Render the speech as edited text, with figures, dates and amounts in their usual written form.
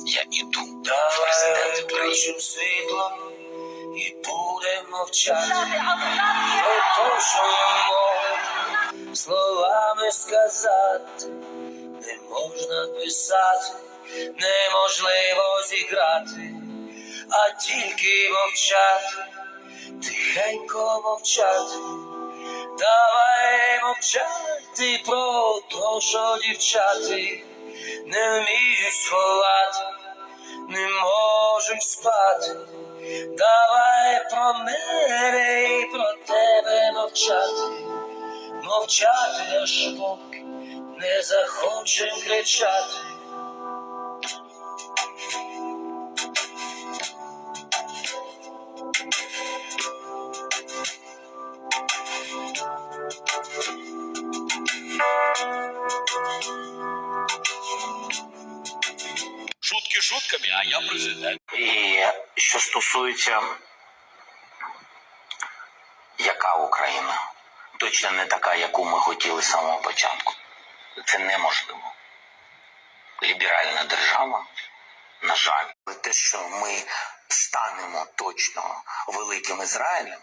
Я іду. Давай виключим світло і будемо мовчати про те, що не можна словами сказати, не можна писати, неможливо зіграти, а тільки мовчати, тихенько мовчати. Давай мовчати про те, що дівчати не вміють сховати, не можуть спати. Давай про мене і про тебе мовчати, мовчати, аж поки не захочем кричати. Шутки шутками, а я президент. І що стосується, яка Україна? Точно не така, яку ми хотіли з самого початку. Це неможливо. Ліберальна держава, на жаль. Але те, що ми станемо точно великим Ізраїлем,